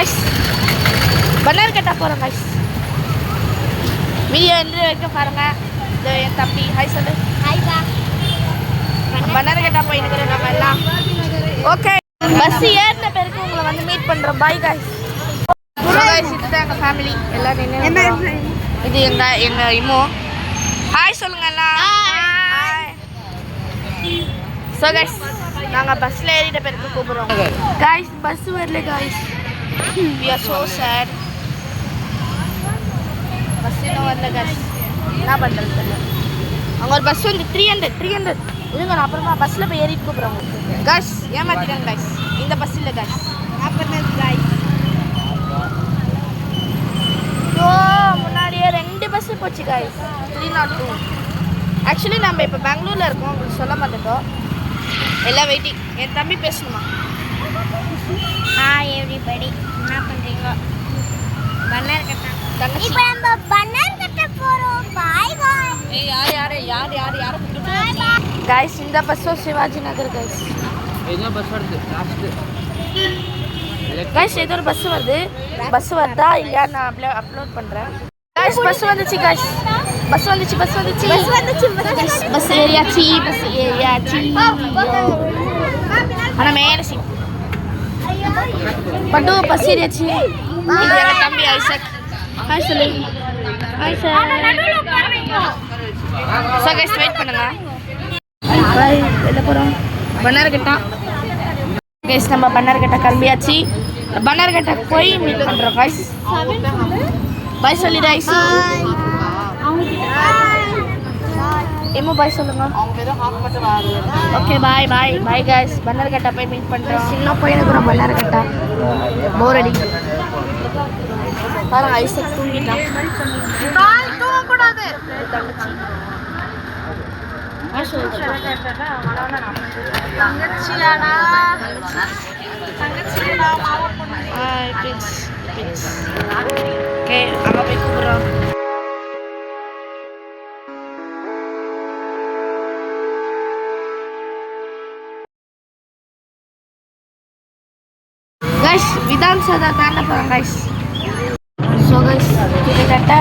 Guys பன்னார் கட்டா போகிறோம் guys. Video என்று வைக்க பாருங்க. இது என் தம்பி ஹாய் சொல்லு. ஹாய்பா. பன்னார் கட்டா போயின்னு நம்ம எல்லாம். ஓகே பஸ் ஏறின பேருக்கு உங்களை வந்து மீட் பண்ணுறோம். Bye guys. இதுதான் எங்கள் ஃபேமிலி எல்லாம். இது எங்கள் இம்மோ. ஹாய் சொல்லுங்க எல்லாம். ஹாய். ஸோ கைஸ் நாங்கள் பஸ்ஸில் ஏறிட்ட பேருக்கு கூப்பிட்றோம். கைஸ் பஸ் வரல guys. We are so sad. Bus இன்னும் வரல கைஸ். என்ன பண்ணுறது தெரியல. அங்கே ஒரு பஸ் வந்து 300 இதுங்க. நான் அப்புறமா பஸ்ஸில் போய் ஏறிட்டு கூப்பிட்றோம் கைஸ். ஏமாத்திட்டேன் கைஸ். இந்த பஸ் இல்லை கைஸ். என்ன பண்ணது கைஸ். ஓ முன்னாடியே 2 பஸ்ஸு போச்சு கைஸ். 302. ஆக்சுவலி நம்ம இப்போ பெங்களூரில் இருக்கோம். உங்களுக்கு சொல்ல மாட்டேட்டோம். எல்லாம் வெயிட்டிங். என் தம்பி பேசணுமா? Hi everybody. என்ன பண்ணுறீங்க? பன்னார் கட்டா. தங்கச்சி இப்போ நம்ம பன்னார் கட்டா போகிறோம். பாய் பாய். யார் கைஸ் இந்த பஸ்ஸும் சிவாஜி நகர் கைஸ். ஏதோ பஸ் வருது லாஸ்ட் கைஸ் ஏதோ ஒரு பஸ் வருது. பஸ் வருதா இல்லையா நான் அப்லோட் பண்ணுறேன் கைஸ். பஸ் வந்துச்சு கைஸ். பஸ் ஏரியாச்சு. ஆனால் மேலே சீட் பட்டு பஸ் ஏரியாச்சு. இது எங்கள் தம்பி ஐசக். ஹாய் சொல்லு. Hi sir. So guys wait பண்ணுங்க. பாய். வெளில போகிறோம். Bannerghatta guys. நம்ம பன்னார் கட்டா கிளம்பியாச்சு. பன்னார் கட்டா போய் மீட் பண்ணுறோம் கைஸ். பாய் சொல்லி ரைஸ். எம்மோ பாய் சொல்லுங்க. ஓகே பாய் பாய் பாய் கைஸ். பன்னார் கட்டா போய் மீட் பண்ணுறோம். இன்னும் போய் இருக்கிறோம் பன்னார் கட்டா. போர் அடி பாருங்க. ஐசக் தூங்கிட்டான். தூங்கக்கூடாது தங்கச்சி. ஓகே அம்மா போய் கூப்பிடுறோம். கைஸ் விதான் சதா தாண்ட போகிறோம் கைஸ். ஸோ கைஸ் கிட்டத்தட்ட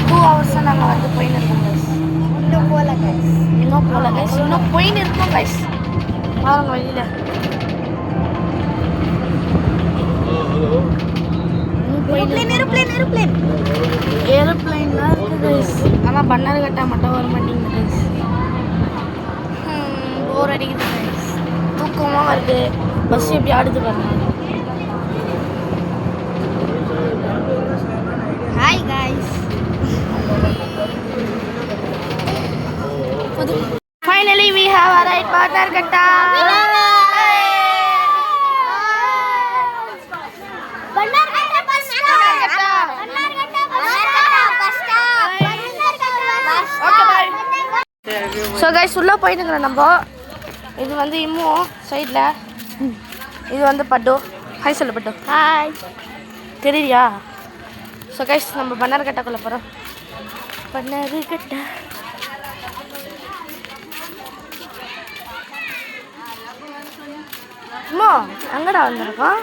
2 hours நாங்கள் வந்து போயின்னு இருக்கோம் கைஸ். இன்னும் போகல கைஸ். இன்னும் போயின்னு இருக்கோம் கைஸ். பாருங்க வெளியில் ஏரோப்ளைன்லாம் இருக்குது கைஸ். ஆனால் பன்னார் கட்டா மட்டும் வர மாட்டேங்குது கைஸ். போர் அடிக்குது கைஸ். தூக்கமாக வருது. பஸ் எப்படி ஆடுது பாருங்க. Hi guys. Finally we have arrived Bannerghatta. So guys உள்ளே போயிட்டுங்கிறோம் நம்ம. இது வந்து இம்மோ சைடில். இது வந்து பட்டு. ஹாய் சொல்லு பட்டு. ஹாய். தெரியலையா? ஸோ கைஸ் நம்ம பன்னார் கட்டாக்குள்ளே போகிறோம். பன்னார் கட்டா அம்மா எங்கடா வந்துருக்கோம்?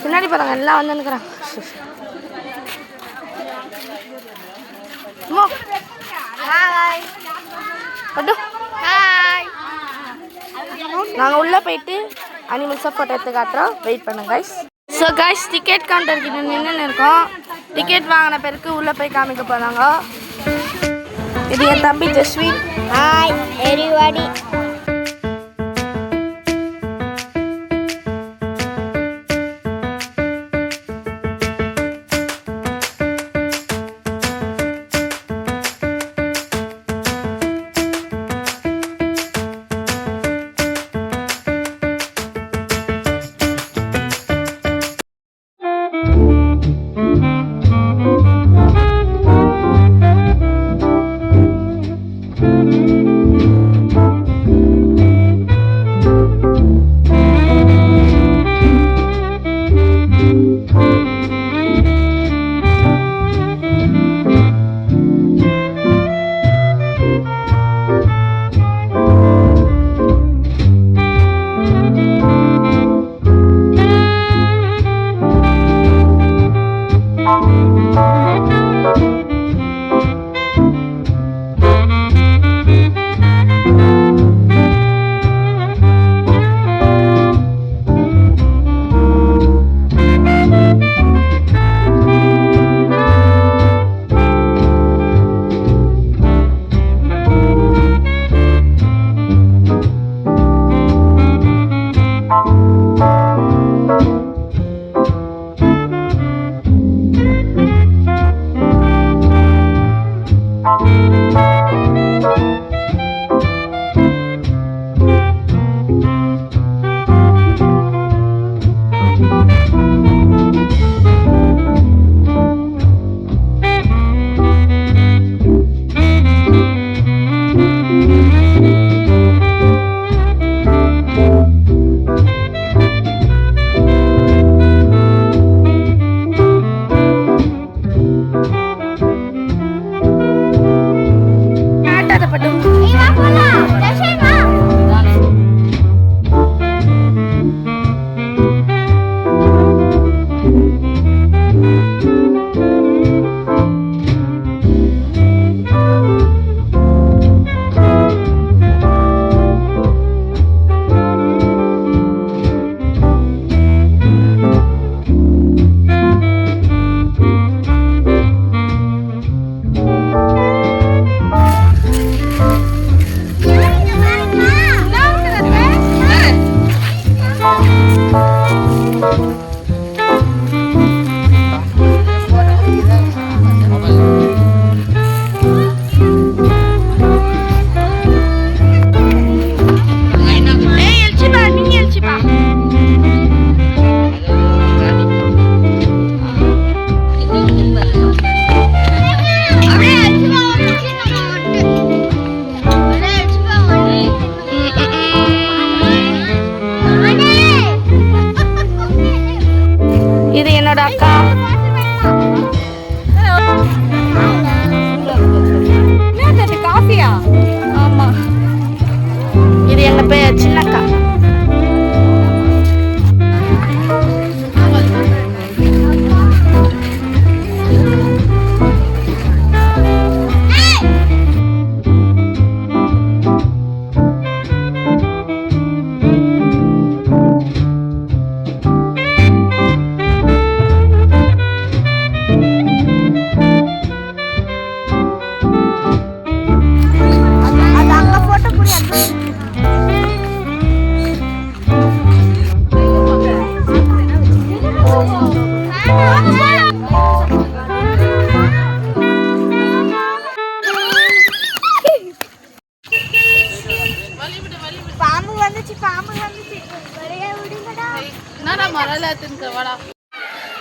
பின்னாடி பாருங்க எல்லாம் வந்துன்னுக்குறாங்க. அம்மா ஹாய் பட்டு. ஹாய். நாங்கள் உள்ளே போயிட்டு அனிமல்ஸை ஃபோட்டோ எடுத்து காட்டுறோம். வெயிட் பண்ணுங்க guys. So guys ticket counter கிட்ட நின்று இருக்கோம். டிக்கெட் வாங்கின பேருக்கு உள்ளே போய் காமிக்க போகிறாங்க. இது என் தம்பி Jaswin. Hi everybody.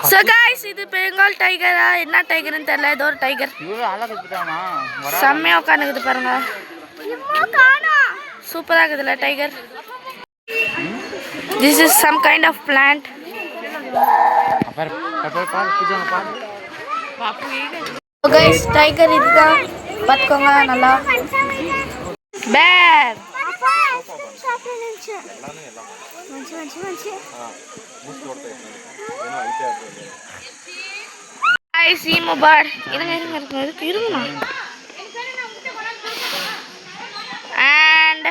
So guys, இது பெங்கால் டைகரா என்ன டைகர்னு தெரியல, ஏதோ ஒரு டைகர். இவ்வளோ அழகா இருக்குதாமா. செம்மையா உட்காந்துக்குது பாருங்க. சூப்பரா இருக்குதுல்ல tiger. This is some kind of plant. So guys, tiger இதுதான் பாத்துக்கோங்க நல்லா. Bear. I see Mubar. இருங்க. And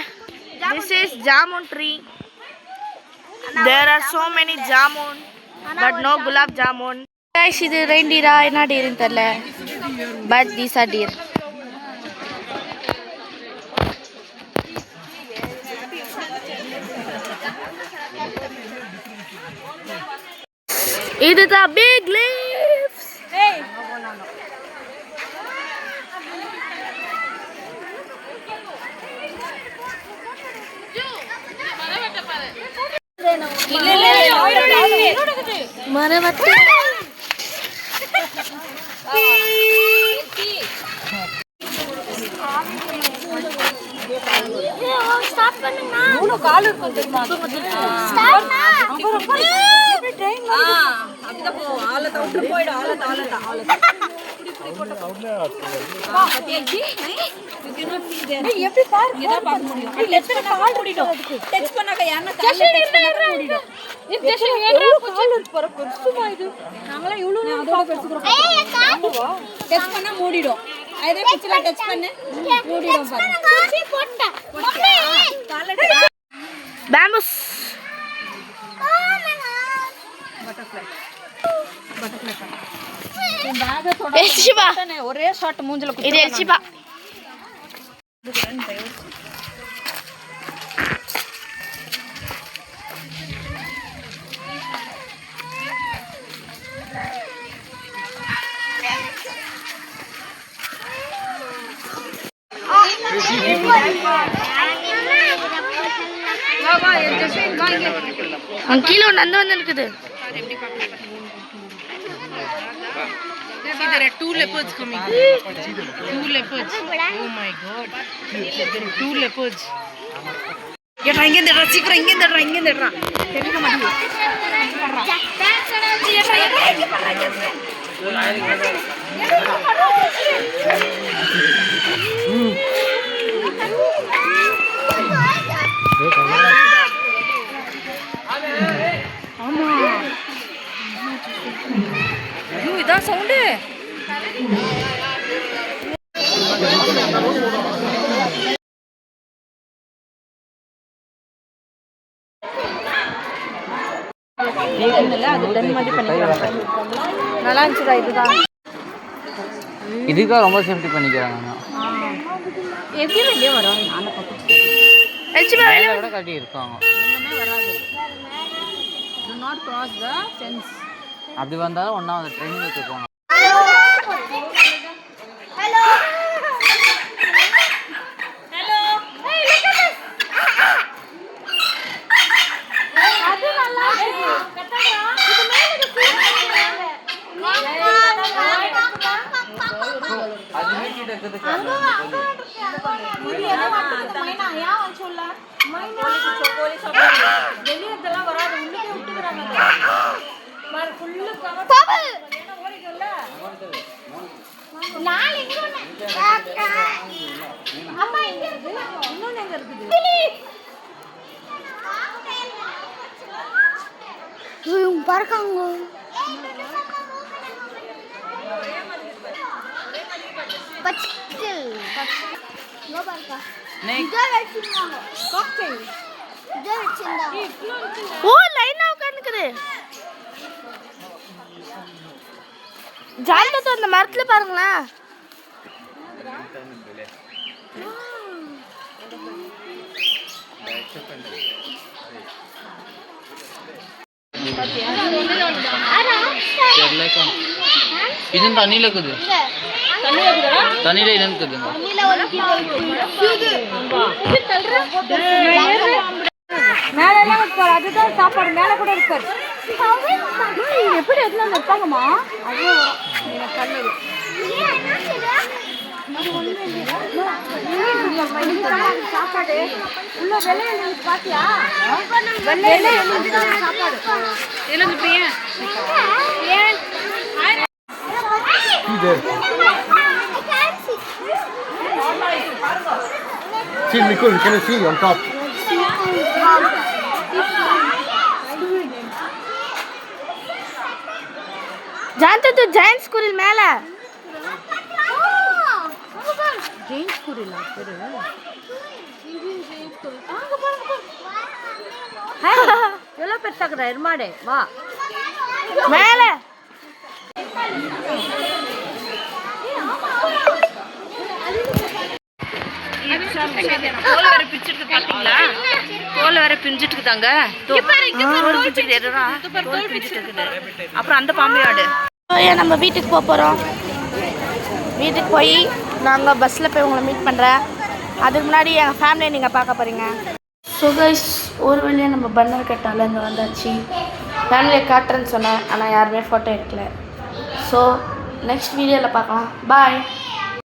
this is jamun tree. There are so many jamun, but no gulab jamun. Guys, இது reindeer என்ன deer தெரியல. But these are deer. இது the big leaves. Hey. மரவட்ட start பண்ணுங்க. மூணு கால் இருக்கு தெரியுமா? ஸ்டார்ட் னா எப்படி ட்ரெயின் அப்படிதான் போவோம். ஆள தவுட்டு போய்டும். ஆள இப்படி போட்டு வா பத்தியாச்சி. you cannot see there. எப்படி பார் இத பார்க்க முடியும். டச் பண்ணா கால் மூடிடும். டச் பண்ணாக்க யாரன கால் மூடிடும். இது ஜெஷன் ஏறா கால் இருக்கு பாரு பெருசுமா இது. நாங்களே இவ்வளவு அதோட பெருசுக்குறோம். டச் பண்ணா மூடிடும். அதே பிச்சல டச் பண்ணு மூடிடும் பாரு. குச்சி போட்டா மம்மி கால பேம்பஸ். பட்டர்ஃப்ளை பேக தொட எல்சிபா ஒரே ஷாட் மூஞ்சில குத்து. இது எல்சிபா. கீழே நந்து வந்து இருக்குது. There are 2 leopards coming. 2 leopards. Oh my god. There are 2 leopards. ஏடா இங்க இந்த சீக்கிரம் இங்க இந்த தெரியல மாட்டீங்க. ஆமா ஐயோ இதான் சவுண்ட். நல்லா இருந்துச்சுடா. இதுதான் இதுக்கா ரொம்ப சேஃப்டி பண்ணிக்கிறாங்க. எப்படி வெளியே வரோம்? வெளியே கூட கட்டி இருக்காங்க. ஒண்ணுமே வராது. Do not cross the fence. அப்படி வந்தாலும் ஒண்ணா அந்த ட்ரெயின் வச்சு போங்க. ஹலோ அது நல்லா இருக்கு. கட்டடா இது மேல இருக்கு. அது மீட்டிட்டு இருக்குது. மைனா ஏன் சொல்ல மைனா போலீஸ் வெளியதெல்லாம் வராது. உள்ளே விட்டுக்கறாங்க. மார் ஃபுல் கவர் பபல் என்ன ஓடிக்கல. நாள் எங்க அம்மா எங்க இருக்கு? இன்னொன்னு எங்க இருக்குது? இவங்க பறக்காங்க. பச்சல் நோ பறக்கா. இங்க வெச்சிருவாங்க. காக்டெயில் இங்க வெச்சிருந்தாங்க. ஓ லைனா உட்கார்ந்துக்குது. ஜாலியா அந்த மரத்துல பாருங்களா. ಇದನ್ನ ತಣ್ಣೀಲ இருக்குது. தண்ணில இது இருக்குது. தண்ணில ஒரு மேலே எல்லாம் இருக்காரு, அதுதான் சாப்பாடு மேலே கூட இருக்காரு. எப்படி எதுலாம் வைப்பாங்கம்மா? அது எனக்கு கண்ணு சாப்பாடு உள்ள வெள்ளை எழுதி பாத்தியா? வெள்ளை சாப்பாடு ஏன் See, Nicole, can you see on top? ஜான்து து ஜெயின்ட் ஸ்கூல் மேல ஜெயின் ஸ்கூல் பேரு எவ்வளோ பெருசாக்குதா எருமாடு வா மேல தோல் வர பிரிச்சுட்டு பாத்தீங்களா? தோல் வர பிரிஞ்சுட்டு தாங்க. அப்புறம் அந்த பாம்பையாடு நம்ம வீட்டுக்கு போக போகிறோம். வீட்டுக்கு போய் நாங்கள் பஸ்ஸில் போய் உங்களை மீட் பண்ணுறேன். அதுக்கு முன்னாடி எங்கள் ஃபேமிலியை நீங்கள் பார்க்க போகிறீங்க. ஸோ கைஸ், ஒரு வழியாக நம்ம பன்னர் கட்டால இங்கே வந்தாச்சு. ஃபேமிலியை காட்டுறேன்னு சொன்னேன், ஆனால் யாருமே ஃபோட்டோ எடுக்கல. ஸோ நெக்ஸ்ட் வீடியோவில் பார்க்கலாம். பாய்.